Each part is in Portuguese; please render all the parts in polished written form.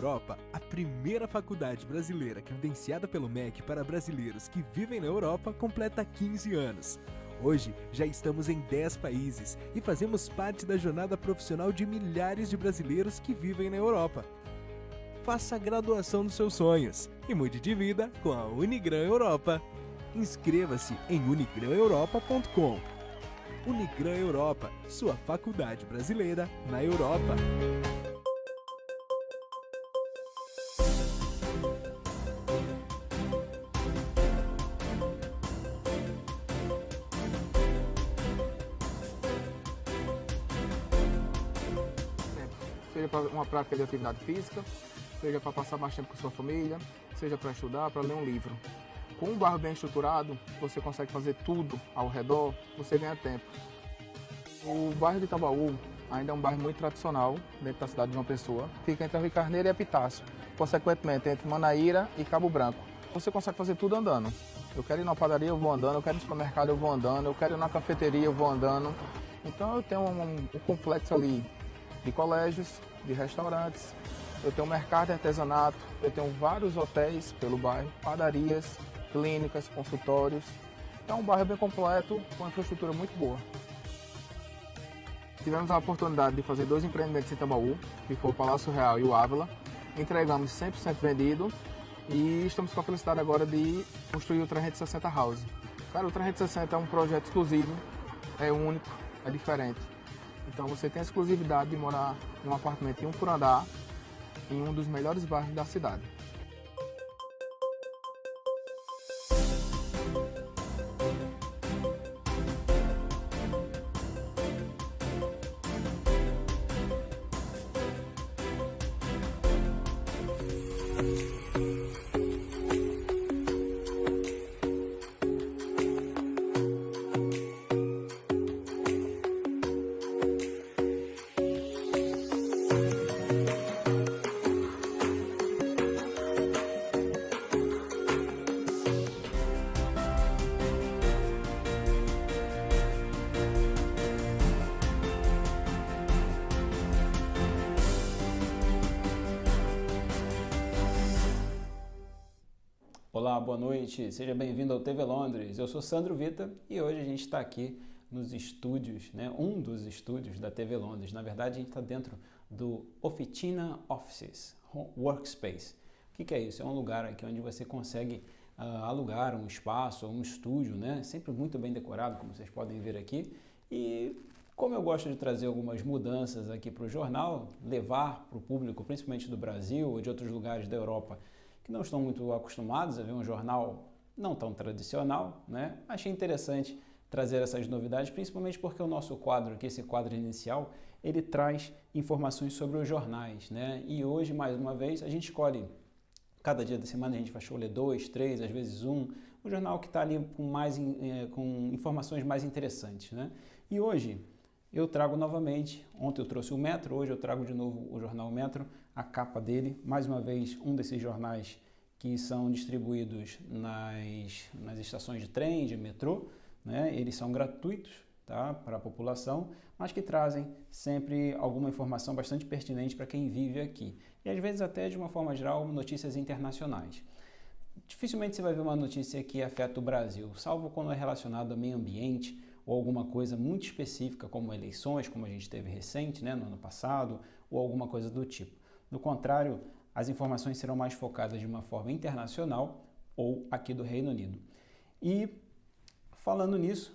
Europa, a primeira faculdade brasileira credenciada pelo MEC para brasileiros que vivem na Europa, completa 15 anos. Hoje, já estamos em 10 países e fazemos parte da jornada profissional de milhares de brasileiros que vivem na Europa. Faça a graduação dos seus sonhos e mude de vida com a Unigran Europa. Inscreva-se em unigraneuropa.com. Unigran Europa, sua faculdade brasileira na Europa. Seja para uma prática de atividade física, seja para passar mais tempo com sua família, seja para estudar, para ler um livro. Com um bairro bem estruturado, você consegue fazer tudo ao redor, você ganha tempo. O bairro de Itabaú ainda é um bairro muito tradicional dentro da cidade de João Pessoa. Fica entre a Rio Carneiro e Epitácio, consequentemente entre Manaíra e Cabo Branco. Você consegue fazer tudo andando. Eu quero ir na padaria, eu vou andando, eu quero ir no supermercado, eu vou andando, eu quero ir na cafeteria, eu vou andando. Então eu tenho um complexo ali de colégios, de restaurantes, eu tenho um mercado de artesanato, eu tenho vários hotéis pelo bairro, padarias, clínicas, consultórios. Então é um bairro bem completo, com uma infraestrutura muito boa. Tivemos a oportunidade de fazer 2 empreendimentos em Itabaú, que foi o Palácio Real e o Ávila. Entregamos 100% vendido e estamos com a felicidade agora de construir o 360 House. Cara, o 360 é um projeto exclusivo, é único, é diferente. Então você tem a exclusividade de morar em um apartamento em 1 por andar, em um dos melhores bairros da cidade. Olá, boa noite, seja bem-vindo ao TV Londres. Eu sou Sandro Vita e hoje a gente está aqui nos estúdios, um dos estúdios da TV Londres. Na verdade, a gente está dentro do Oficina Offices Workspace. O que é isso? É um lugar aqui onde você consegue alugar um espaço, um estúdio, sempre muito bem decorado, como vocês podem ver aqui. E como eu gosto de trazer algumas mudanças aqui para o jornal, levar para o público, principalmente do Brasil ou de outros lugares da Europa, que não estão muito acostumados a ver um jornal não tão tradicional, Achei interessante trazer essas novidades, principalmente porque o nosso quadro aqui, esse quadro inicial, ele traz informações sobre os jornais, E hoje, mais uma vez, a gente escolhe, cada dia da semana a gente vai escolher 2, 3, às vezes um jornal que está ali com informações mais interessantes, E hoje eu trago novamente, ontem eu trouxe o Metro, hoje eu trago de novo o jornal Metro, a capa dele, mais uma vez um desses jornais que são distribuídos nas estações de trem, de metrô, Eles são gratuitos, para a população, mas que trazem sempre alguma informação bastante pertinente para quem vive aqui. E às vezes até de uma forma geral notícias internacionais. Dificilmente você vai ver uma notícia que afeta o Brasil, salvo quando é relacionado ao meio ambiente, ou alguma coisa muito específica como eleições, como a gente teve recente, no ano passado, ou alguma coisa do tipo. Do contrário, as informações serão mais focadas de uma forma internacional ou aqui do Reino Unido. E falando nisso,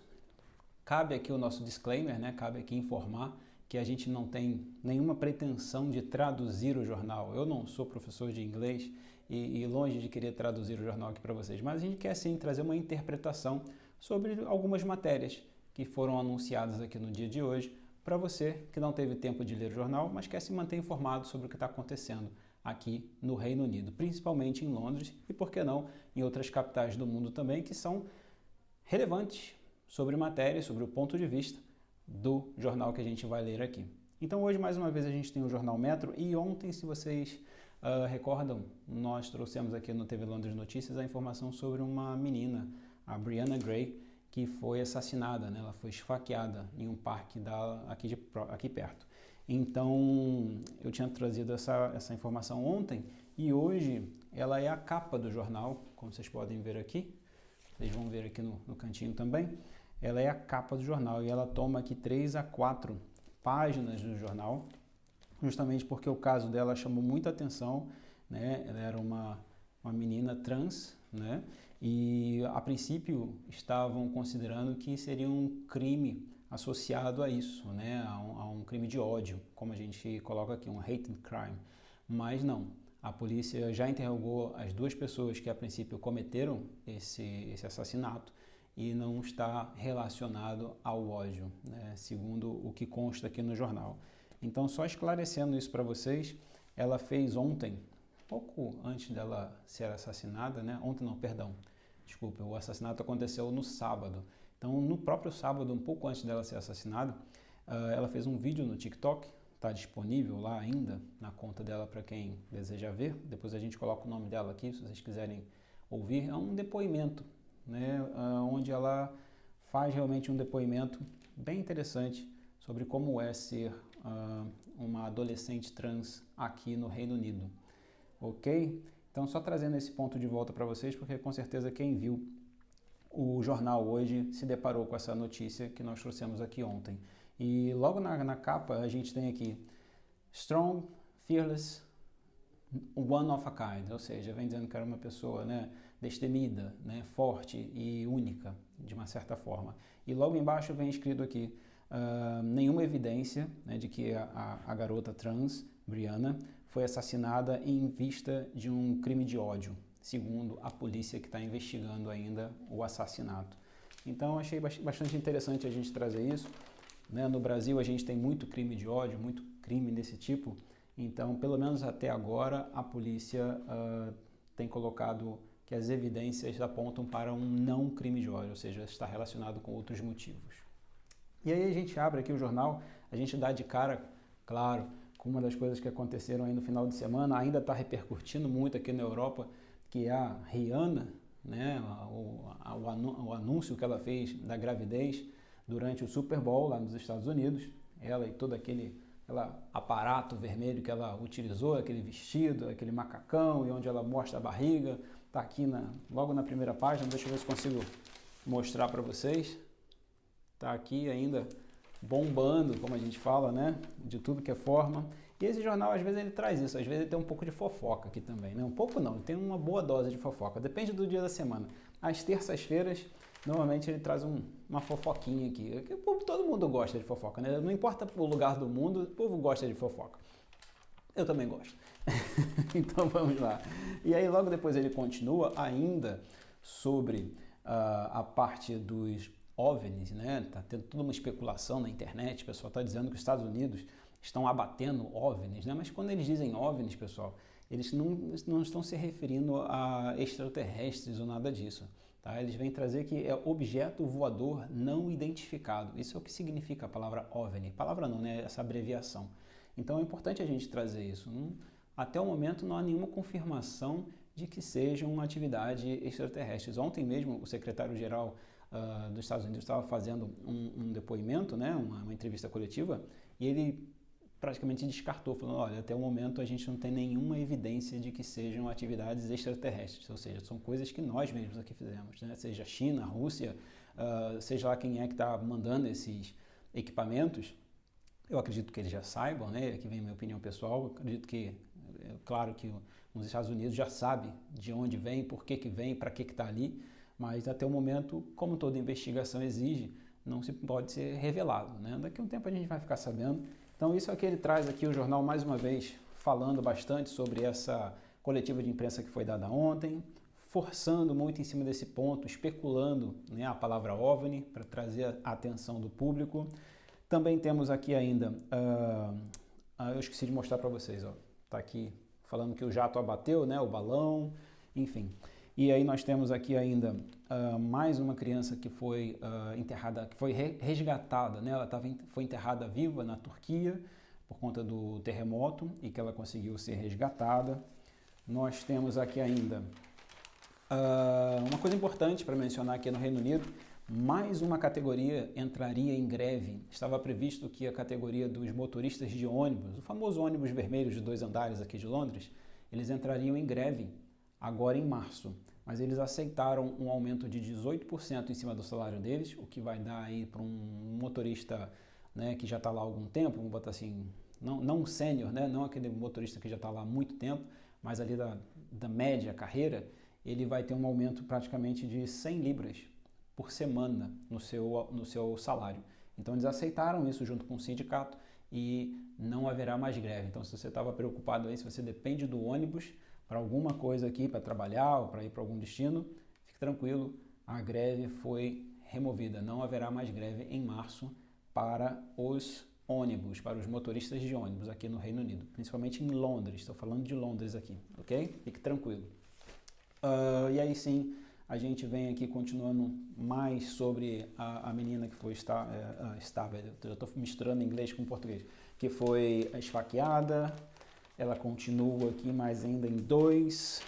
cabe aqui o nosso disclaimer, cabe aqui informar que a gente não tem nenhuma pretensão de traduzir o jornal. Eu não sou professor de inglês e longe de querer traduzir o jornal aqui para vocês, mas a gente quer sim trazer uma interpretação sobre algumas matérias que foram anunciadas aqui no dia de hoje, para você que não teve tempo de ler o jornal, mas quer se manter informado sobre o que está acontecendo aqui no Reino Unido, principalmente em Londres e, por que não, em outras capitais do mundo também, que são relevantes sobre matérias, sobre o ponto de vista do jornal que a gente vai ler aqui. Então hoje, mais uma vez, a gente tem o Jornal Metro e ontem, se vocês recordam, nós trouxemos aqui no TV Londres Notícias a informação sobre uma menina, a Brianna Gray, que foi assassinada, Ela foi esfaqueada em um parque aqui perto. Então, eu tinha trazido essa informação ontem e hoje ela é a capa do jornal, como vocês podem ver aqui. Vocês vão ver aqui no cantinho também. Ela é a capa do jornal e ela toma aqui 3 a 4 páginas do jornal, justamente porque o caso dela chamou muita atenção, né? Ela era uma menina trans, né? E a princípio estavam considerando que seria um crime associado a isso, né? A um crime de ódio, como a gente coloca aqui, um hate crime. Mas não, a polícia já interrogou as 2 pessoas que a princípio cometeram esse assassinato e não está relacionado ao ódio, né? Segundo o que consta aqui no jornal. Então, só esclarecendo isso para vocês, ela fez ontem, pouco antes dela ser assassinada, né? Ontem não, perdão, desculpa, o assassinato aconteceu no sábado. Então, no próprio sábado, um pouco antes dela ser assassinada, ela fez um vídeo no TikTok, está disponível lá ainda na conta dela para quem deseja ver. Depois a gente coloca o nome dela aqui, se vocês quiserem ouvir. É um depoimento, né? Onde ela faz realmente um depoimento bem interessante sobre como é ser uma adolescente trans aqui no Reino Unido. Ok? Então, só trazendo esse ponto de volta para vocês, porque com certeza quem viu o jornal hoje se deparou com essa notícia que nós trouxemos aqui ontem. E logo na capa a gente tem aqui Strong, Fearless, One of a Kind, ou seja, vem dizendo que era uma pessoa, né, destemida, né, forte e única, de uma certa forma. E logo embaixo vem escrito aqui, nenhuma evidência, né, de que a garota trans, Brianna, foi assassinada em vista de um crime de ódio, segundo a polícia que está investigando ainda o assassinato. Então, achei bastante interessante a gente trazer isso, né? No Brasil, a gente tem muito crime de ódio, muito crime desse tipo. Então, pelo menos até agora, a polícia tem colocado que as evidências apontam para um não crime de ódio, ou seja, está relacionado com outros motivos. E aí a gente abre aqui o jornal, a gente dá de cara, claro, com uma das coisas que aconteceram aí no final de semana, ainda está repercutindo muito aqui na Europa, que é a Rihanna, né, o anúncio que ela fez da gravidez durante o Super Bowl lá nos Estados Unidos, ela e todo aquele aparato vermelho que ela utilizou, aquele vestido, aquele macacão, e onde ela mostra a barriga, está aqui logo na primeira página, deixa eu ver se consigo mostrar para vocês, está aqui ainda bombando, como a gente fala, né, de tudo que é forma. E esse jornal, às vezes, ele traz isso, às vezes ele tem um pouco de fofoca aqui também, né? Um pouco não, ele tem uma boa dose de fofoca, depende do dia da semana. Às terças-feiras, normalmente ele traz uma fofoquinha aqui, que todo mundo gosta de fofoca, né? Não importa o lugar do mundo, o povo gosta de fofoca. Eu também gosto. Então vamos lá. E aí logo depois ele continua ainda sobre a parte dos OVNIs, né? Tá tendo toda uma especulação na internet, o pessoal está dizendo que os Estados Unidos estão abatendo OVNIs, né? Mas quando eles dizem OVNIs, pessoal, eles não estão se referindo a extraterrestres ou nada disso, tá? Eles vêm trazer que é objeto voador não identificado. Isso é o que significa a palavra OVNI. Palavra não, né? Essa abreviação. Então é importante a gente trazer isso. Até o momento não há nenhuma confirmação de que seja uma atividade extraterrestre. Ontem mesmo o secretário-geral dos Estados Unidos estava fazendo um depoimento, né? Uma entrevista coletiva, e ele praticamente descartou, falando, olha, até o momento a gente não tem nenhuma evidência de que sejam atividades extraterrestres, ou seja, são coisas que nós mesmos aqui fizemos, né? Seja a China, a Rússia, seja lá quem é que está mandando esses equipamentos. Eu acredito que eles já saibam, né? Aqui vem a minha opinião pessoal, eu acredito que, claro que os Estados Unidos já sabe de onde vem, por que vem, para que está ali, mas até o momento, como toda investigação exige, não se pode ser revelado, né? Daqui a um tempo a gente vai ficar sabendo. Então isso é que ele traz aqui o jornal mais uma vez, falando bastante sobre essa coletiva de imprensa que foi dada ontem, forçando muito em cima desse ponto, especulando, né, a palavra OVNI para trazer a atenção do público. Também temos aqui ainda, eu esqueci de mostrar para vocês, ó, tá aqui falando que o jato abateu, né, o balão, enfim. E aí nós temos aqui ainda mais uma criança que foi enterrada, que foi resgatada, né? Ela foi enterrada viva na Turquia por conta do terremoto e que ela conseguiu ser resgatada. Nós temos aqui ainda Uma coisa importante para mencionar aqui no Reino Unido, mais uma categoria entraria em greve. Estava previsto que a categoria dos motoristas de ônibus, o famoso ônibus vermelho de 2 andares aqui de Londres, eles entrariam em greve agora em março. Mas eles aceitaram um aumento de 18% em cima do salário deles, o que vai dar aí para um motorista, né, que já está lá há algum tempo, vamos botar assim, não um sênior, né, não aquele motorista que já está lá há muito tempo, mas ali da média carreira, ele vai ter um aumento praticamente de 100 libras por semana no seu salário. Então eles aceitaram isso junto com o sindicato e não haverá mais greve. Então se você estava preocupado aí, se você depende do ônibus para alguma coisa aqui, para trabalhar ou para ir para algum destino, fique tranquilo, a greve foi removida. Não haverá mais greve em março para os ônibus, para os motoristas de ônibus aqui no Reino Unido, principalmente em Londres. Estou falando de Londres aqui, ok? Fique tranquilo. E aí sim, a gente vem aqui continuando mais sobre a menina que foi eu estou misturando inglês com português, que foi esfaqueada. Ela continua aqui mais ainda em 2.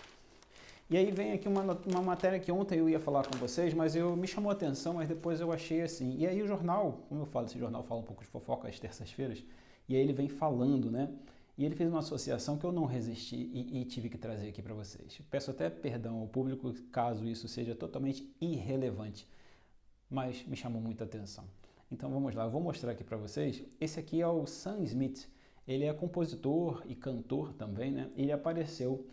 E aí vem aqui uma matéria que ontem eu ia falar com vocês, mas me chamou a atenção, mas depois eu achei assim. E aí o jornal, como eu falo, esse jornal fala um pouco de fofoca às terças-feiras, e aí ele vem falando, né? E ele fez uma associação que eu não resisti e tive que trazer aqui para vocês. Peço até perdão ao público caso isso seja totalmente irrelevante, mas me chamou muita atenção. Então vamos lá, eu vou mostrar aqui para vocês. Esse aqui é o Sam Smith. Ele é compositor e cantor também, né? Ele apareceu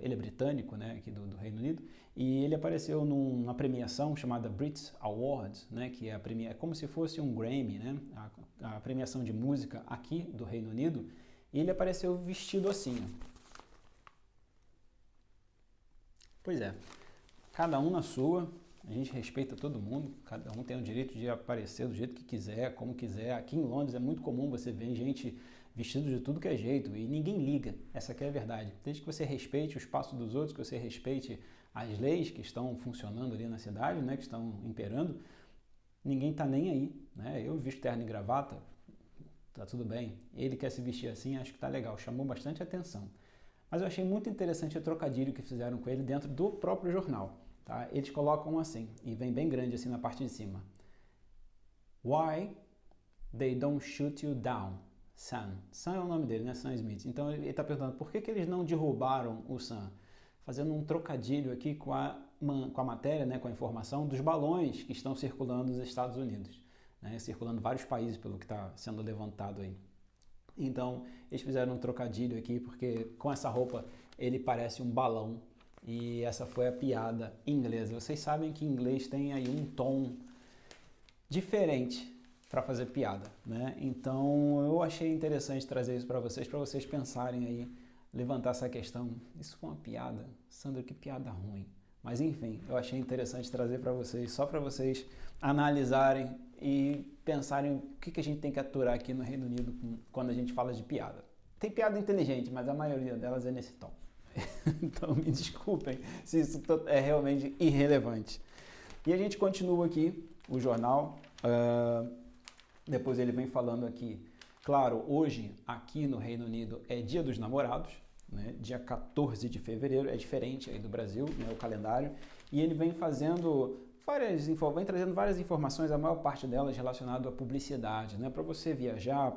ele é britânico, né, aqui do Reino Unido, e ele apareceu numa premiação chamada Brit Awards, né, que é como se fosse um Grammy, né, a premiação de música aqui do Reino Unido, e ele apareceu vestido assim. Pois é, cada um na sua, a gente respeita todo mundo, cada um tem o direito de aparecer do jeito que quiser, como quiser. Aqui em Londres é muito comum você ver gente vestido de tudo que é jeito e ninguém liga, essa aqui é a verdade. Desde que você respeite o espaço dos outros, que você respeite as leis que estão funcionando ali na cidade, né, que estão imperando, ninguém está nem aí, né? Eu visto terno e gravata, tá tudo bem. Ele quer se vestir assim, acho que tá legal, chamou bastante atenção. Mas eu achei muito interessante o trocadilho que fizeram com ele dentro do próprio jornal. Tá? Eles colocam assim, e vem bem grande assim na parte de cima. Why they don't shoot you down, Sam? Sam é o nome dele, né? Sam Smith. Então ele está perguntando por que eles não derrubaram o Sam? Fazendo um trocadilho aqui com a matéria, né? Com a informação dos balões que estão circulando nos Estados Unidos, né? Circulando vários países pelo que está sendo levantado aí. Então eles fizeram um trocadilho aqui porque com essa roupa ele parece um balão. E essa foi a piada inglesa. Vocês sabem que em inglês tem aí um tom diferente para fazer piada, né? Então eu achei interessante trazer isso para vocês pensarem aí, levantar essa questão. Isso foi uma piada? Sandro, que piada ruim. Mas enfim, eu achei interessante trazer para vocês, só para vocês analisarem e pensarem o que a gente tem que aturar aqui no Reino Unido quando a gente fala de piada. Tem piada inteligente, mas a maioria delas é nesse tom. Então me desculpem se isso é realmente irrelevante. E a gente continua aqui o jornal. Depois ele vem falando aqui. Claro, hoje aqui no Reino Unido é Dia dos Namorados, né? Dia 14 de fevereiro, é diferente aí do Brasil, né? O calendário. E ele vem trazendo várias informações, a maior parte delas relacionadas à publicidade, né? Para você viajar,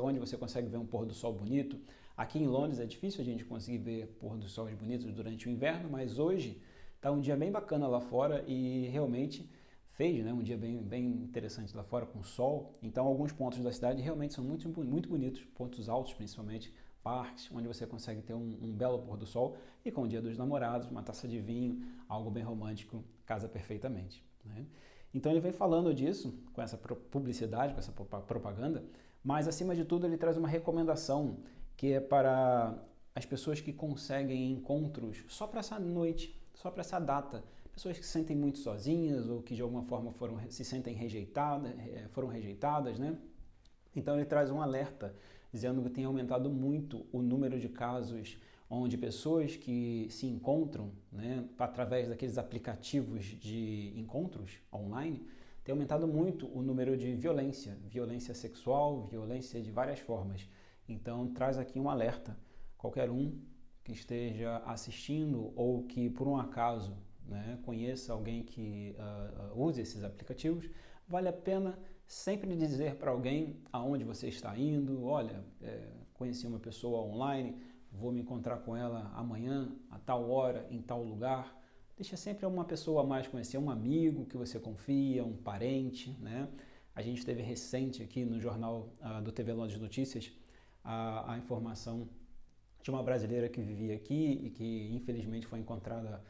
onde você consegue ver um pôr do sol bonito. Aqui em Londres é difícil a gente conseguir ver pôr do sol bonitos durante o inverno, mas hoje está um dia bem bacana lá fora e realmente fez, né, um dia bem interessante lá fora com sol. Então alguns pontos da cidade realmente são muito bonitos, pontos altos principalmente, parques, onde você consegue ter um belo pôr do sol e com o Dia dos Namorados, uma taça de vinho, algo bem romântico, casa perfeitamente, né? Então ele vem falando disso, com essa publicidade, com essa propaganda, mas acima de tudo ele traz uma recomendação que é para as pessoas que conseguem encontros só para essa noite, só para essa data. Pessoas que se sentem muito sozinhas ou que de alguma forma se sentem foram rejeitadas, né? Então ele traz um alerta dizendo que tem aumentado muito o número de casos onde pessoas que se encontram, né, através daqueles aplicativos de encontros online, tem aumentado muito o número de violência sexual, violência de várias formas. Então traz aqui um alerta, qualquer um que esteja assistindo ou que por um acaso, né, conheça alguém que use esses aplicativos, vale a pena sempre dizer para alguém aonde você está indo. Olha, conheci uma pessoa online, vou me encontrar com ela amanhã, a tal hora, em tal lugar. Deixa sempre uma pessoa a mais conhecer, um amigo que você confia, um parente, né? A gente teve recente aqui no jornal do TV Londres Notícias a informação de uma brasileira que vivia aqui e que infelizmente foi encontrada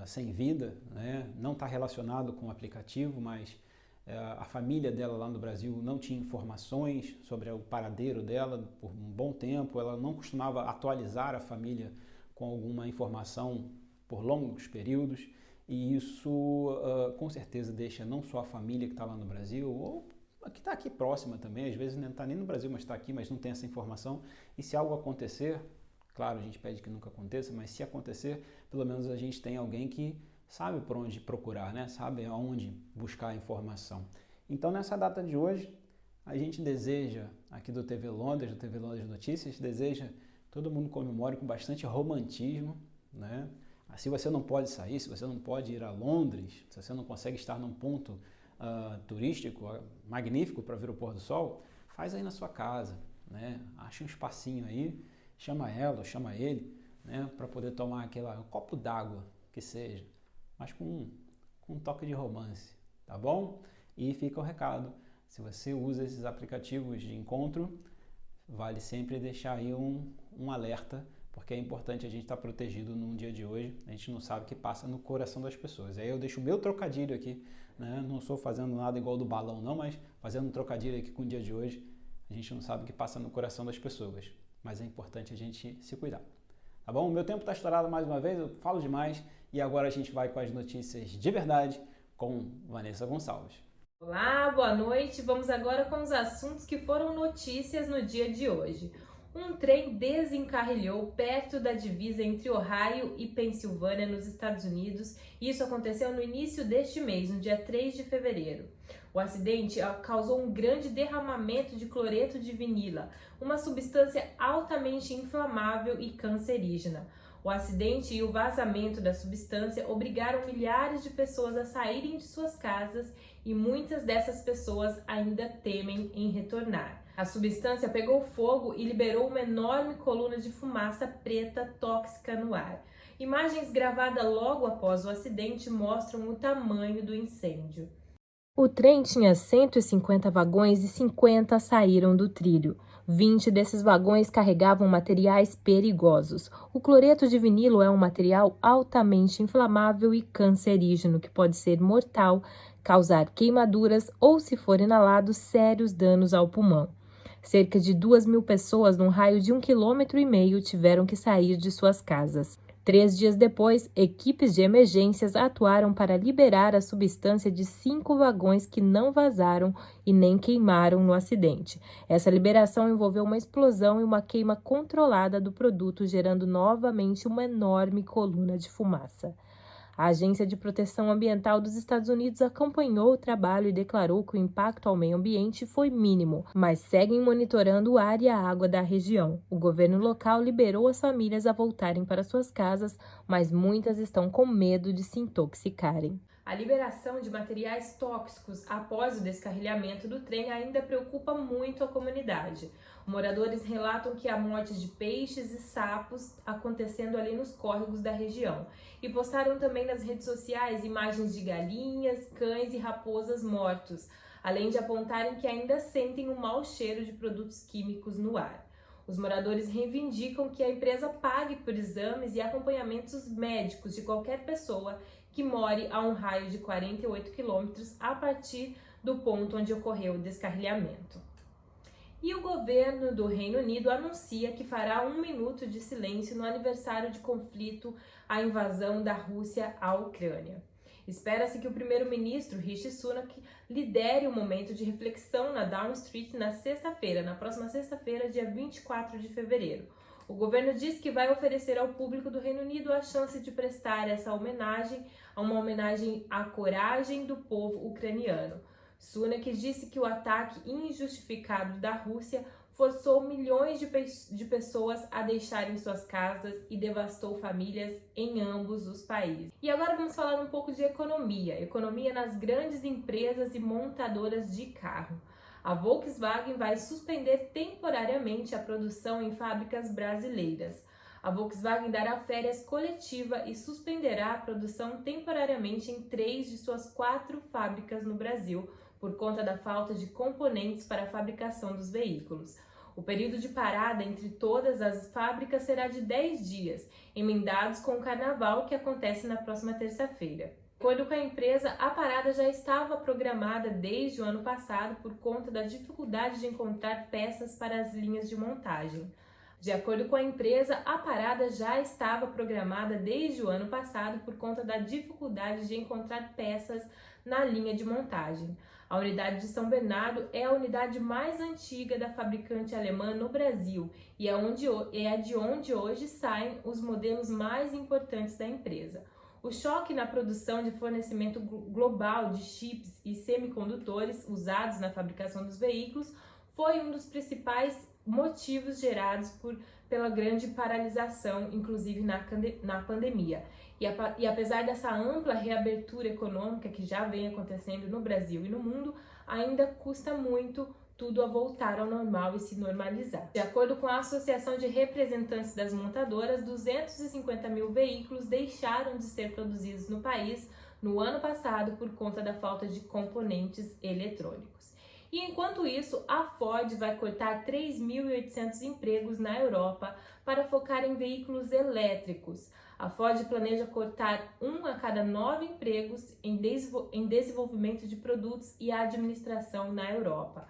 sem vida, né? Não está relacionado com o aplicativo, mas a família dela lá no Brasil não tinha informações sobre o paradeiro dela por um bom tempo. Ela não costumava atualizar a família com alguma informação por longos períodos, e isso com certeza deixa não só a família que está lá no Brasil, ou que está aqui próxima também, às vezes não está nem no Brasil, mas está aqui, mas não tem essa informação. E se algo acontecer, claro, a gente pede que nunca aconteça, mas se acontecer, pelo menos a gente tem alguém que sabe por onde procurar, né? Sabe aonde buscar a informação. Então, nessa data de hoje, a gente deseja, aqui do TV Londres Notícias, deseja que todo mundo comemore com bastante romantismo, né? Se você não pode sair, se você não pode ir a Londres, se você não consegue estar num ponto turístico magnífico para ver o pôr do sol, faz aí na sua casa, né? Acha um espacinho aí, chama ela ou chama ele, né? Para poder tomar um copo d'água que seja, mas com um toque de romance, tá bom? E fica o recado, se você usa esses aplicativos de encontro, vale sempre deixar aí um alerta, porque é importante a gente estar protegido num dia de hoje. A gente não sabe o que passa no coração das pessoas. Aí eu deixo o meu trocadilho aqui, né? Não estou fazendo nada igual do balão não, mas fazendo um trocadilho aqui com o dia de hoje. A gente não sabe o que passa no coração das pessoas, mas é importante a gente se cuidar. Tá bom? O meu tempo está estourado mais uma vez, eu falo demais, e agora a gente vai com as notícias de verdade com Vanessa Gonçalves. Olá, boa noite. Vamos agora com os assuntos que foram notícias no dia de hoje. Um trem desencarrilhou perto da divisa entre Ohio e Pensilvânia, nos Estados Unidos. Isso aconteceu no início deste mês, no dia 3 de fevereiro. O acidente causou um grande derramamento de cloreto de vinila, uma substância altamente inflamável e cancerígena. O acidente e o vazamento da substância obrigaram milhares de pessoas a saírem de suas casas, e muitas dessas pessoas ainda temem em retornar. A substância pegou fogo e liberou uma enorme coluna de fumaça preta tóxica no ar. Imagens gravadas logo após o acidente mostram o tamanho do incêndio. O trem tinha 150 vagões e 50 saíram do trilho. 20 desses vagões carregavam materiais perigosos. O cloreto de vinilo é um material altamente inflamável e cancerígeno que pode ser mortal, causar queimaduras ou, se for inalado, sérios danos ao pulmão. Cerca de 2.000 pessoas, num raio de 1,5 km, tiveram que sair de suas casas. 3 dias depois, equipes de emergências atuaram para liberar a substância de 5 vagões que não vazaram e nem queimaram no acidente. Essa liberação envolveu uma explosão e uma queima controlada do produto, gerando novamente uma enorme coluna de fumaça. A Agência de Proteção Ambiental dos Estados Unidos acompanhou o trabalho e declarou que o impacto ao meio ambiente foi mínimo, mas seguem monitorando o ar e a água da região. O governo local liberou as famílias a voltarem para suas casas, mas muitas estão com medo de se intoxicarem. A liberação de materiais tóxicos após o descarrilhamento do trem ainda preocupa muito a comunidade. Moradores relatam que há mortes de peixes e sapos acontecendo ali nos córregos da região. E postaram também nas redes sociais imagens de galinhas, cães e raposas mortos, além de apontarem que ainda sentem um mau cheiro de produtos químicos no ar. Os moradores reivindicam que a empresa pague por exames e acompanhamentos médicos de qualquer pessoa que more a um raio de 48 quilômetros a partir do ponto onde ocorreu o descarrilhamento. E o governo do Reino Unido anuncia que fará 1 minuto de silêncio no aniversário de conflito, a invasão da Rússia à Ucrânia. Espera-se que o primeiro-ministro Rishi Sunak lidere um momento de reflexão na Downing Street na próxima sexta-feira, dia 24 de fevereiro. O governo diz que vai oferecer ao público do Reino Unido a chance de prestar essa homenagem, uma homenagem à coragem do povo ucraniano. Sunak disse que o ataque injustificado da Rússia forçou milhões de pessoas a deixarem suas casas e devastou famílias em ambos os países. E agora vamos falar um pouco de economia nas grandes empresas e montadoras de carro. A Volkswagen vai suspender temporariamente a produção em fábricas brasileiras. A Volkswagen dará férias coletiva e suspenderá a produção temporariamente em 3 de suas 4 fábricas no Brasil, por conta da falta de componentes para a fabricação dos veículos. O período de parada entre todas as fábricas será de 10 dias, emendados com o Carnaval, que acontece na próxima terça-feira. De acordo com a empresa, a parada já estava programada desde o ano passado por conta da dificuldade de encontrar peças para as linhas de montagem. De acordo com a empresa, a parada já estava programada desde o ano passado por conta da dificuldade de encontrar peças na linha de montagem. A unidade de São Bernardo é a unidade mais antiga da fabricante alemã no Brasil e é de onde hoje saem os modelos mais importantes da empresa. O choque na produção de fornecimento global de chips e semicondutores usados na fabricação dos veículos foi um dos principais motivos gerados pela grande paralisação, inclusive na pandemia. E apesar dessa ampla reabertura econômica que já vem acontecendo no Brasil e no mundo, ainda custa muito tudo a voltar ao normal e se normalizar. De acordo com a Associação de Representantes das Montadoras, 250 mil veículos deixaram de ser produzidos no país no ano passado por conta da falta de componentes eletrônicos. E enquanto isso, a Ford vai cortar 3.800 empregos na Europa para focar em veículos elétricos. A Ford planeja cortar 1 a cada 9 empregos em desenvolvimento de produtos e administração na Europa.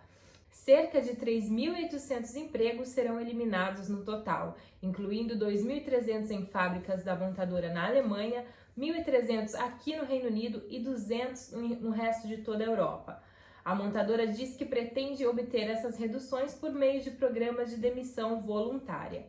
Cerca de 3.800 empregos serão eliminados no total, incluindo 2.300 em fábricas da montadora na Alemanha, 1.300 aqui no Reino Unido e 200 no resto de toda a Europa. A montadora diz que pretende obter essas reduções por meio de programas de demissão voluntária.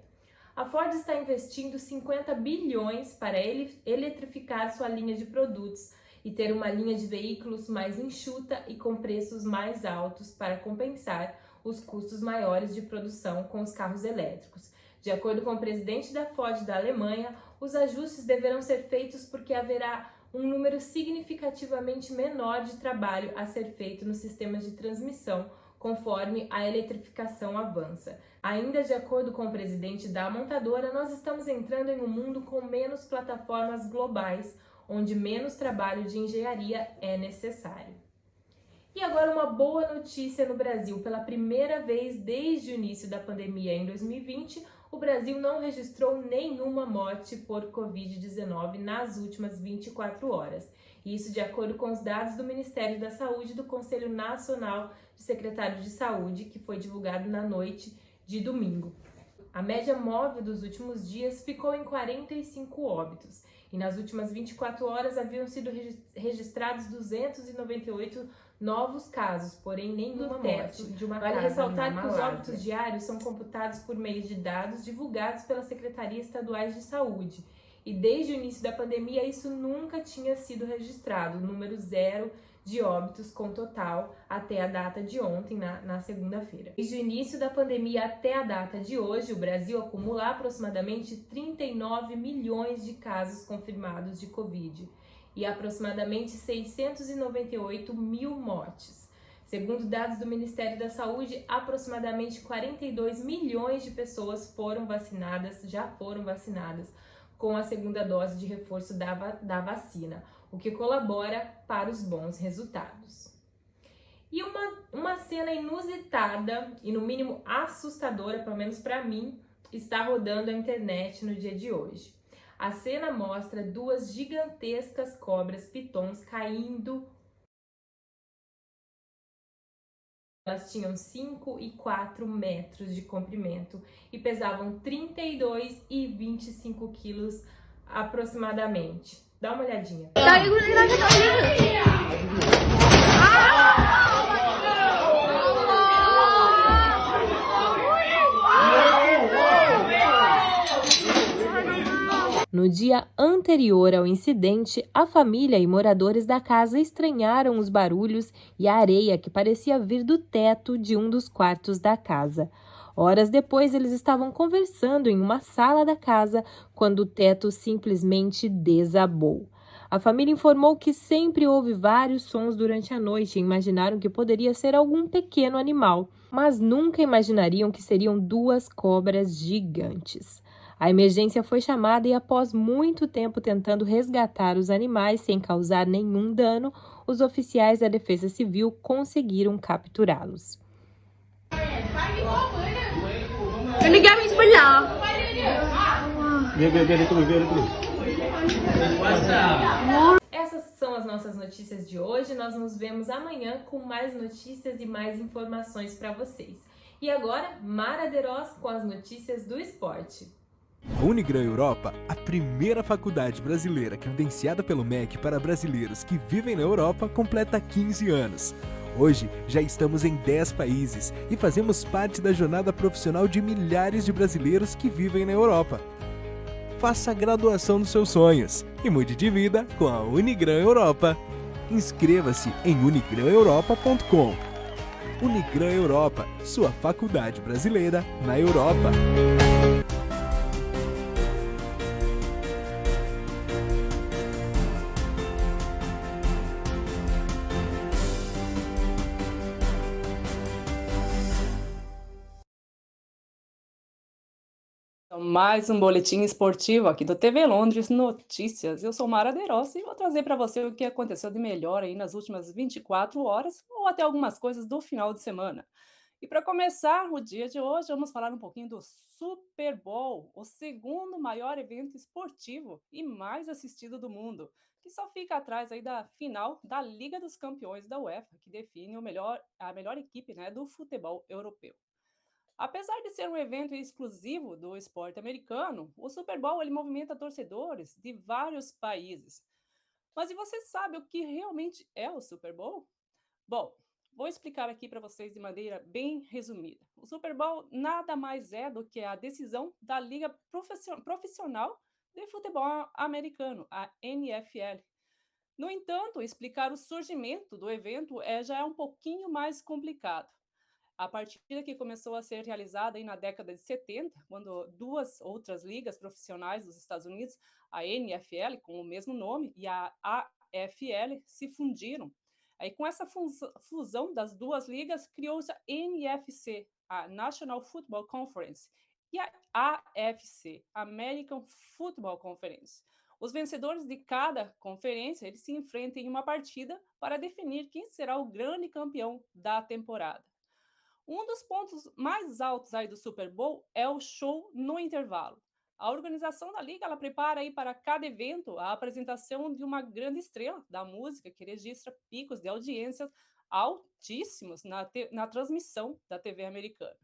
A Ford está investindo 50 bilhões para eletrificar sua linha de produtos e ter uma linha de veículos mais enxuta e com preços mais altos para compensar os custos maiores de produção com os carros elétricos. De acordo com o presidente da Ford da Alemanha, os ajustes deverão ser feitos porque haverá um número significativamente menor de trabalho a ser feito nos sistemas de transmissão, conforme a eletrificação avança. Ainda de acordo com o presidente da montadora, nós estamos entrando em um mundo com menos plataformas globais, onde menos trabalho de engenharia é necessário. E agora uma boa notícia no Brasil. Pela primeira vez desde o início da pandemia em 2020, o Brasil não registrou nenhuma morte por Covid-19 nas últimas 24 horas. Isso de acordo com os dados do Ministério da Saúde e do Conselho Nacional de Secretários de Saúde, que foi divulgado na noite de domingo. A média móvel dos últimos dias ficou em 45 óbitos. E nas últimas 24 horas haviam sido registrados 298 novos casos, porém nenhuma morte. Vale ressaltar que os óbitos diários são computados por meio de dados divulgados pelas Secretarias Estaduais de Saúde. E desde o início da pandemia isso nunca tinha sido registrado, número zero de óbitos com total até a data de ontem, na segunda-feira. Desde o início da pandemia até a data de hoje, o Brasil acumula aproximadamente 39 milhões de casos confirmados de Covid e aproximadamente 698 mil mortes. Segundo dados do Ministério da Saúde, aproximadamente 42 milhões de pessoas já foram vacinadas com a segunda dose de reforço da vacina, o que colabora para os bons resultados. E uma cena inusitada e no mínimo assustadora, pelo menos para mim, está rodando a internet no dia de hoje. A cena mostra 2 gigantescas cobras pitons caindo. Elas tinham 5 e 4 metros de comprimento e pesavam 32 e 25 quilos aproximadamente. Dá uma olhadinha. No dia anterior ao incidente, a família e moradores da casa estranharam os barulhos e a areia que parecia vir do teto de um dos quartos da casa. Horas depois, eles estavam conversando em uma sala da casa quando o teto simplesmente desabou. A família informou que sempre houve vários sons durante a noite e imaginaram que poderia ser algum pequeno animal, mas nunca imaginariam que seriam 2 cobras gigantes. A emergência foi chamada e, após muito tempo tentando resgatar os animais sem causar nenhum dano, os oficiais da Defesa Civil conseguiram capturá-los. Essas são as nossas notícias de hoje. Nós nos vemos amanhã com mais notícias e mais informações para vocês. E agora, Mara Deroz com as notícias do esporte. A Unigran Europa, a primeira faculdade brasileira credenciada pelo MEC para brasileiros que vivem na Europa, completa 15 anos. Hoje, já estamos em 10 países e fazemos parte da jornada profissional de milhares de brasileiros que vivem na Europa. Faça a graduação dos seus sonhos e mude de vida com a Unigran Europa. Inscreva-se em unigraneuropa.com. Unigran Europa, sua faculdade brasileira na Europa. Mais um boletim esportivo aqui do TV Londres Notícias. Eu sou Mara Derossi e vou trazer para você o que aconteceu de melhor aí nas últimas 24 horas ou até algumas coisas do final de semana. E para começar o dia de hoje, vamos falar um pouquinho do Super Bowl, o segundo maior evento esportivo e mais assistido do mundo, que só fica atrás aí da final da Liga dos Campeões da UEFA, que define a melhor equipe, né, do futebol europeu. Apesar de ser um evento exclusivo do esporte americano, o Super Bowl ele movimenta torcedores de vários países. Mas e você sabe o que realmente é o Super Bowl? Bom, vou explicar aqui para vocês de maneira bem resumida. O Super Bowl nada mais é do que a decisão da Liga Profissional de Futebol Americano, a NFL. No entanto, explicar o surgimento do evento já é um pouquinho mais complicado. A partida que começou a ser realizada aí na década de 70, quando duas outras ligas profissionais dos Estados Unidos, a NFL, com o mesmo nome, e a AFL, se fundiram. Aí, com essa fusão das duas ligas, criou-se a NFC, a National Football Conference, e a AFC, American Football Conference. Os vencedores de cada conferência eles se enfrentam em uma partida para definir quem será o grande campeão da temporada. Um dos pontos mais altos aí do Super Bowl é o show no intervalo. A organização da liga ela prepara aí para cada evento a apresentação de uma grande estrela da música que registra picos de audiências altíssimos na transmissão da TV americana.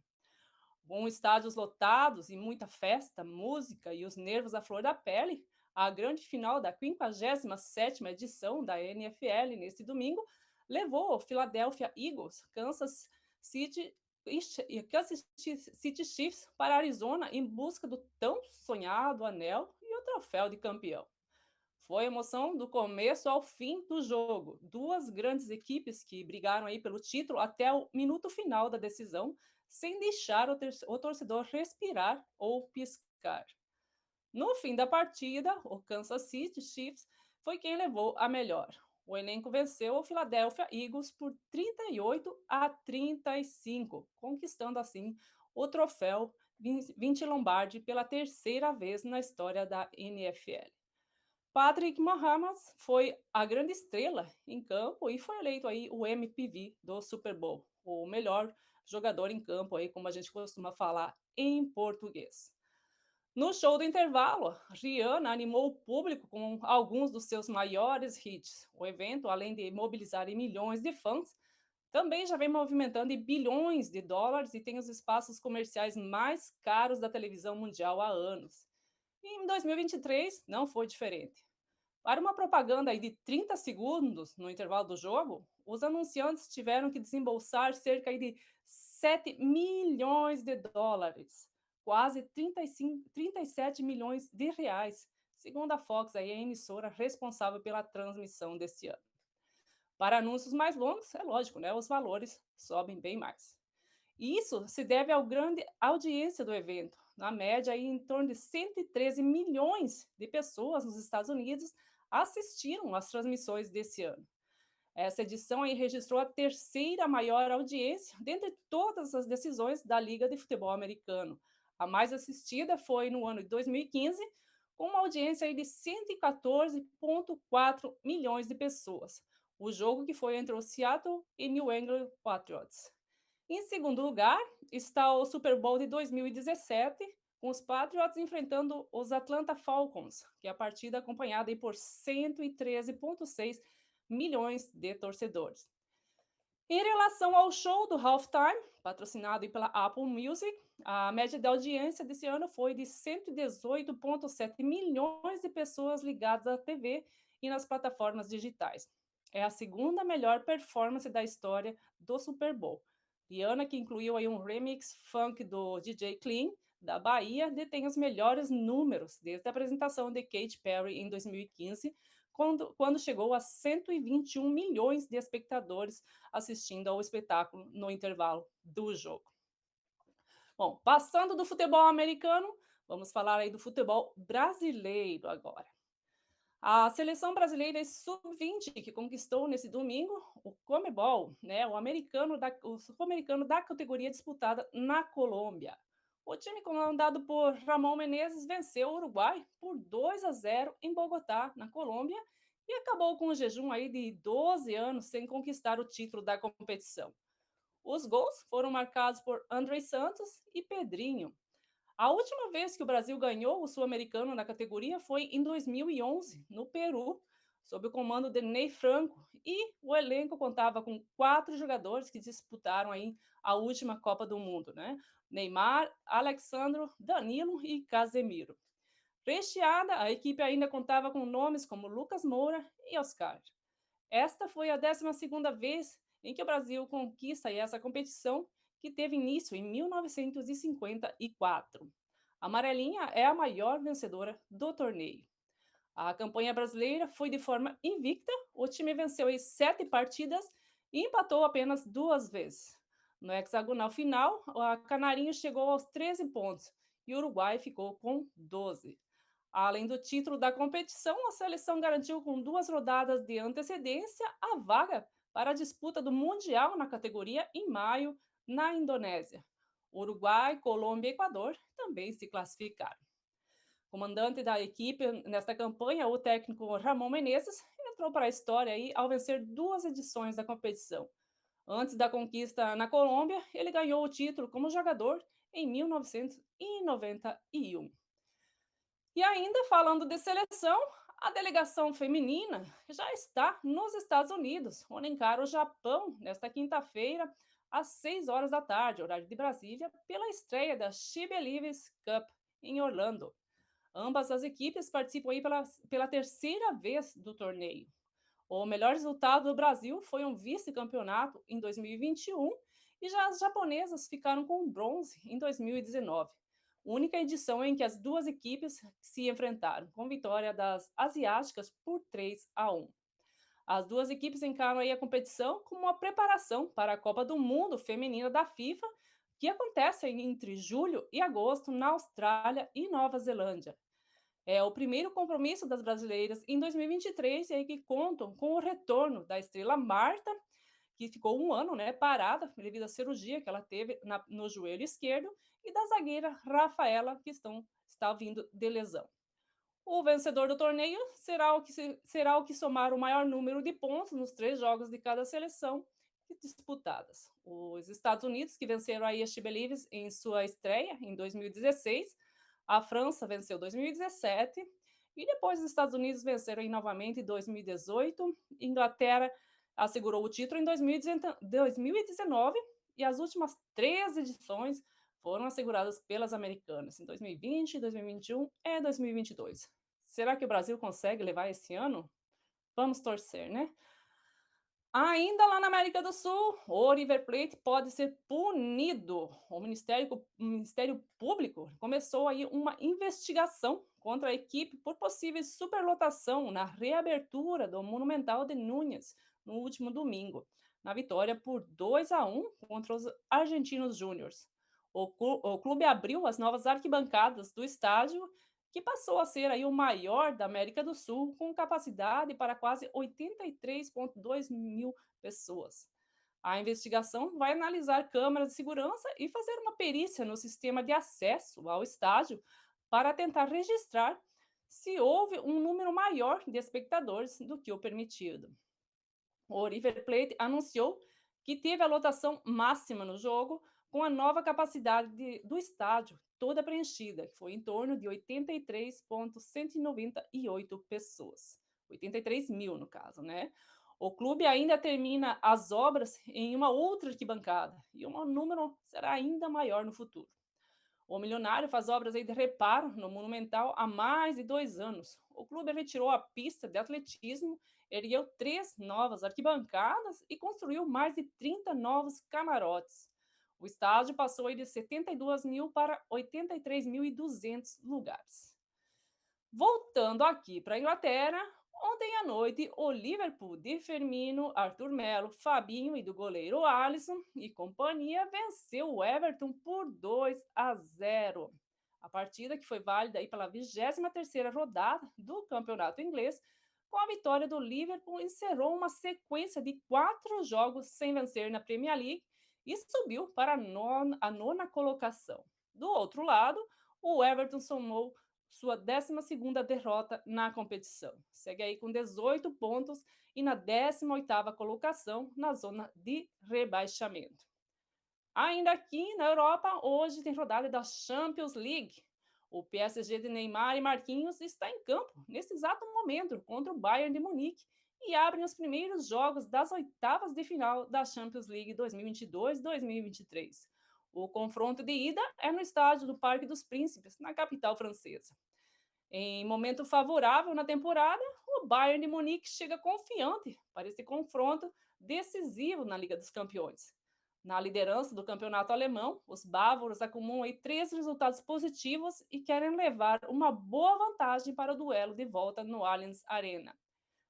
Com estádios lotados e muita festa, música e os nervos à flor da pele, a grande final da 57ª edição da NFL neste domingo levou o Philadelphia Eagles, Kansas City Chiefs para Arizona em busca do tão sonhado anel e o troféu de campeão. Foi emoção do começo ao fim do jogo. Duas grandes equipes que brigaram aí pelo título até o minuto final da decisão, sem deixar o torcedor respirar ou piscar. No fim da partida, o Kansas City Chiefs foi quem levou a melhor. O elenco venceu o Philadelphia Eagles por 38-35, conquistando assim o troféu Vince Lombardi pela terceira vez na história da NFL. Patrick Mahomes foi a grande estrela em campo e foi eleito aí o MVP do Super Bowl, o melhor jogador em campo aí, como a gente costuma falar em português. No show do intervalo, Rihanna animou o público com alguns dos seus maiores hits. O evento, além de mobilizar milhões de fãs, também já vem movimentando bilhões de dólares e tem os espaços comerciais mais caros da televisão mundial há anos. E em 2023 não foi diferente. Para uma propaganda aí de 30 segundos no intervalo do jogo, os anunciantes tiveram que desembolsar cerca de 7 milhões de dólares. Quase 37 milhões de reais, segundo a Fox, aí, a emissora responsável pela transmissão deste ano. Para anúncios mais longos, é lógico, né? Os valores sobem bem mais. Isso se deve à grande audiência do evento. Na média, aí, em torno de 113 milhões de pessoas nos Estados Unidos assistiram às transmissões desse ano. Essa edição aí registrou a terceira maior audiência dentre todas as decisões da Liga de Futebol Americano. A mais assistida foi no ano de 2015, com uma audiência aí de 114,4 milhões de pessoas. O jogo que foi entre o Seattle e New England Patriots. Em segundo lugar, está o Super Bowl de 2017, com os Patriots enfrentando os Atlanta Falcons, que é a partida acompanhada aí por 113,6 milhões de torcedores. Em relação ao show do Halftime, patrocinado pela Apple Music, a média de audiência desse ano foi de 118,7 milhões de pessoas ligadas à TV e nas plataformas digitais. É a segunda melhor performance da história do Super Bowl. Rihanna, que incluiu aí um remix funk do DJ Clean, da Bahia, detém os melhores números desde a apresentação de Katy Perry em 2015, quando chegou a 121 milhões de espectadores assistindo ao espetáculo no intervalo do jogo. Bom, passando do futebol americano, vamos falar aí do futebol brasileiro agora. A seleção brasileira sub-20, que conquistou nesse domingo o Comebol, né, o sul-americano da categoria disputada na Colômbia. O time comandado por Ramon Menezes venceu o Uruguai por 2-0 em Bogotá, na Colômbia, e acabou com um jejum aí de 12 anos sem conquistar o título da competição. Os gols foram marcados por André Santos e Pedrinho. A última vez que o Brasil ganhou o sul-americano na categoria foi em 2011, no Peru, sob o comando de Ney Franco, e o elenco contava com 4 jogadores que disputaram aí a última Copa do Mundo, né? Neymar, Alexandro, Danilo e Casemiro. Recheada, a equipe ainda contava com nomes como Lucas Moura e Oscar. Esta foi a 12ª vez em que o Brasil conquista essa competição, que teve início em 1954. A Amarelinha é a maior vencedora do torneio. A campanha brasileira foi de forma invicta, o time venceu em 7 partidas e empatou apenas 2 vezes. No hexagonal final, a Canarinho chegou aos 13 pontos e o Uruguai ficou com 12. Além do título da competição, a seleção garantiu com 2 rodadas de antecedência a vaga para a disputa do Mundial na categoria em maio, na Indonésia. Uruguai, Colômbia e Equador também se classificaram. Comandante da equipe nesta campanha, o técnico Ramon Menezes, entrou para a história aí ao vencer 2 edições da competição. Antes da conquista na Colômbia, ele ganhou o título como jogador em 1991. E ainda falando de seleção, a delegação feminina já está nos Estados Unidos, onde encara o Japão nesta quinta-feira, às 6 horas da tarde, horário de Brasília, pela estreia da She Believes Cup em Orlando. Ambas as equipes participam aí pela terceira vez do torneio. O melhor resultado do Brasil foi um vice-campeonato em 2021 e já as japonesas ficaram com bronze em 2019. Única edição em que as 2 equipes se enfrentaram, com vitória das asiáticas por 3-1. As 2 equipes encaram aí a competição como uma preparação para a Copa do Mundo Feminina da FIFA, que acontece entre julho e agosto na Austrália e Nova Zelândia. É o primeiro compromisso das brasileiras em 2023 e aí que contam com o retorno da estrela Marta, que ficou 1 ano, né, parada devido à cirurgia que ela teve no joelho esquerdo, e da zagueira Rafaela, que está vindo de lesão. O vencedor do torneio será o que somar o maior número de pontos nos 3 jogos de cada seleção disputadas. Os Estados Unidos, que venceram aí a She Believes em sua estreia em 2016, a França venceu em 2017, e depois os Estados Unidos venceram aí novamente em 2018, Inglaterra assegurou o título em 2019 e as últimas 3 edições foram asseguradas pelas americanas em 2020, 2021 e 2022. Será que o Brasil consegue levar esse ano? Vamos torcer, né? Ainda lá na América do Sul, o River Plate pode ser punido. O Ministério Público começou aí uma investigação contra a equipe por possível superlotação na reabertura do Monumental de Núñez no último domingo, na vitória por 2-1 contra os Argentinos Júniors. O clube abriu as novas arquibancadas do estádio, que passou a ser aí o maior da América do Sul, com capacidade para quase 83,2 mil pessoas. A investigação vai analisar câmeras de segurança e fazer uma perícia no sistema de acesso ao estádio para tentar registrar se houve um número maior de espectadores do que o permitido. O River Plate anunciou que teve a lotação máxima no jogo, com a nova capacidade do estádio toda preenchida, que foi em torno de 83,198 pessoas. 83 mil, no caso, né? O clube ainda termina as obras em uma outra arquibancada, e o número será ainda maior no futuro. O Milionário faz obras aí de reparo no Monumental há mais de 2 anos. O clube retirou a pista de atletismo, ergueu 3 novas arquibancadas e construiu mais de 30 novos camarotes. O estádio passou aí de 72 mil para 83.200 lugares. Voltando aqui para a Inglaterra, ontem à noite, o Liverpool de Firmino, Arthur Melo, Fabinho e do goleiro Alisson e companhia venceu o Everton por 2-0. A partida, que foi válida aí pela 23ª rodada do campeonato inglês, com a vitória do Liverpool, encerrou uma sequência de 4 jogos sem vencer na Premier League e subiu para a nona colocação. Do outro lado, o Everton somou sua 12ª derrota na competição. Segue aí com 18 pontos e na 18ª colocação na zona de rebaixamento. Ainda aqui na Europa, hoje tem rodada da Champions League. O PSG de Neymar e Marquinhos está em campo nesse exato momento contra o Bayern de Munique e abrem os primeiros jogos das oitavas de final da Champions League 2022-2023. O confronto de ida é no estádio do Parque dos Príncipes, na capital francesa. Em momento favorável na temporada, o Bayern de Munique chega confiante para esse confronto decisivo na Liga dos Campeões. Na liderança do campeonato alemão, os bávaros acumulam aí 3 resultados positivos e querem levar uma boa vantagem para o duelo de volta no Allianz Arena.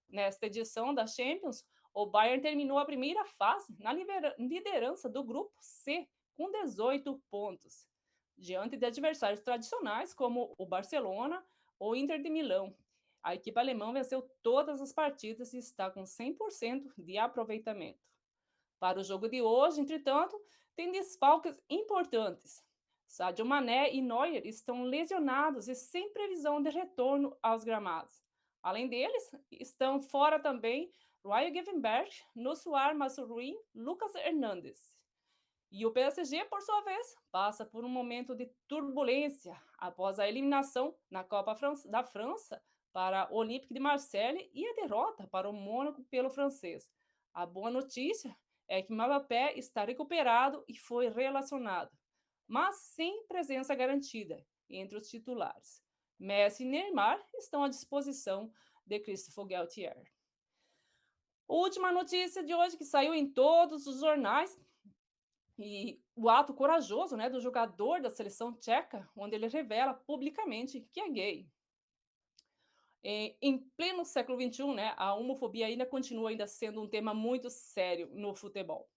Nesta edição da Champions, o Bayern terminou a primeira fase na liderança do grupo C, com 18 pontos, diante de adversários tradicionais como o Barcelona ou Inter de Milão. A equipe alemã venceu todas as partidas e está com 100% de aproveitamento. Para o jogo de hoje, entretanto, tem desfalques importantes. Sadio Mané e Neuer estão lesionados e sem previsão de retorno aos gramados. Além deles, estão fora também Ryan Gravenberch, Noussair Masraoui, Lucas Hernandes. E o PSG, por sua vez, passa por um momento de turbulência após a eliminação na Copa da França para o Olympique de Marseille e a derrota para o Mônaco pelo francês. A boa notícia é que Mbappé está recuperado e foi relacionado, mas sem presença garantida entre os titulares. Messi e Neymar estão à disposição de Christophe Galtier. Última notícia de hoje que saiu em todos os jornais, e o ato corajoso, né, do jogador da seleção tcheca, onde ele revela publicamente que é gay. Em pleno século XXI, né, a homofobia ainda continua sendo um tema muito sério no futebol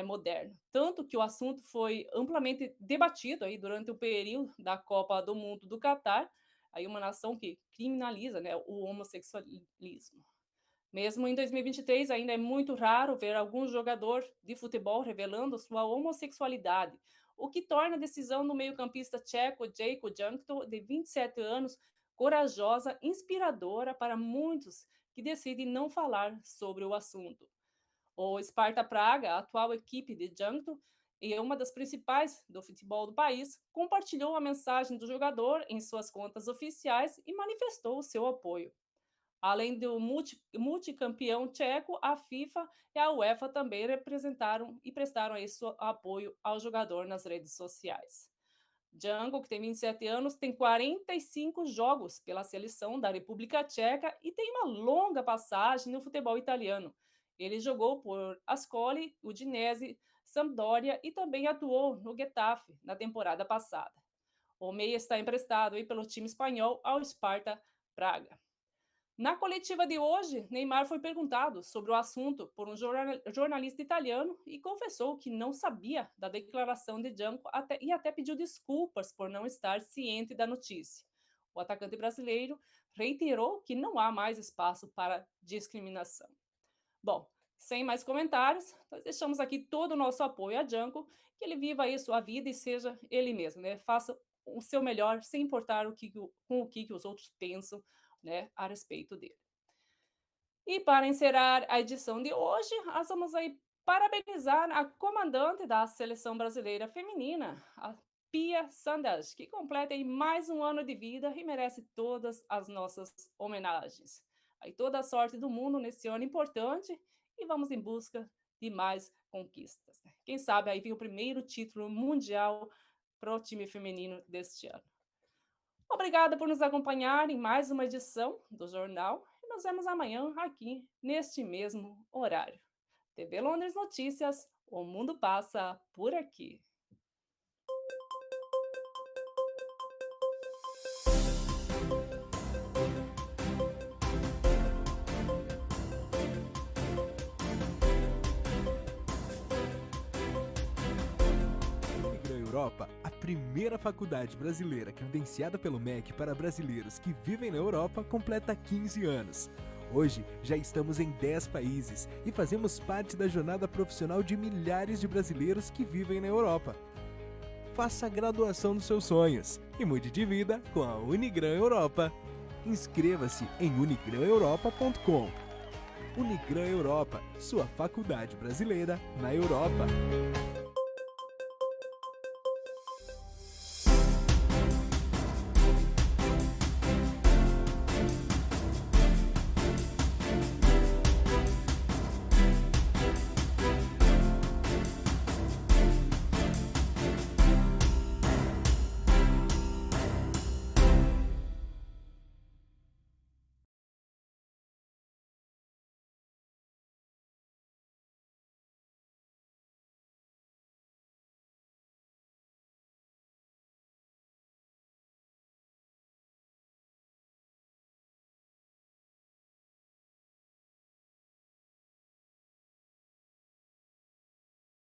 moderno. Tanto que o assunto foi amplamente debatido aí durante o período da Copa do Mundo do Catar, aí uma nação que criminaliza, né, o homossexualismo. Mesmo em 2023, ainda é muito raro ver algum jogador de futebol revelando sua homossexualidade, o que torna a decisão do meio-campista tcheco Jejko Janko, de 27 anos, corajosa, inspiradora para muitos que decidem não falar sobre o assunto. O Sparta Praga, a atual equipe de Janko, e uma das principais do futebol do país, compartilhou a mensagem do jogador em suas contas oficiais e manifestou o seu apoio. Além do multicampeão tcheco, a FIFA e a UEFA também representaram e prestaram seu apoio ao jogador nas redes sociais. Janko, que tem 27 anos, tem 45 jogos pela seleção da República Tcheca e tem uma longa passagem no futebol italiano. Ele jogou por Ascoli, Udinese, Sampdoria e também atuou no Getafe na temporada passada. O meia está emprestado pelo time espanhol ao Sparta Praga. Na coletiva de hoje, Neymar foi perguntado sobre o assunto por um jornalista italiano e confessou que não sabia da declaração de Gianco e até pediu desculpas por não estar ciente da notícia. O atacante brasileiro reiterou que não há mais espaço para discriminação. Bom, sem mais comentários, nós deixamos aqui todo o nosso apoio a Gianco, que ele viva aí sua vida e seja ele mesmo, né? Faça o seu melhor sem importar com o que os outros pensam, né, a respeito dele. E para encerrar a edição de hoje, nós vamos aí parabenizar a comandante da seleção brasileira feminina, a Pia Sandas, que completa aí mais um ano de vida e merece todas as nossas homenagens. Aí toda a sorte do mundo nesse ano importante e vamos em busca de mais conquistas. Quem sabe aí vem o primeiro título mundial para o time feminino deste ano. Obrigada por nos acompanhar em mais uma edição do Jornal e nos vemos amanhã aqui neste mesmo horário. TV Londres Notícias, o mundo passa por aqui. Unigram Europa, a primeira faculdade brasileira credenciada pelo MEC para brasileiros que vivem na Europa, completa 15 anos. Hoje, já estamos em 10 países e fazemos parte da jornada profissional de milhares de brasileiros que vivem na Europa. Faça a graduação dos seus sonhos e mude de vida com a Unigram Europa. Inscreva-se em unigraneuropa.com. Unigram Europa, sua faculdade brasileira na Europa.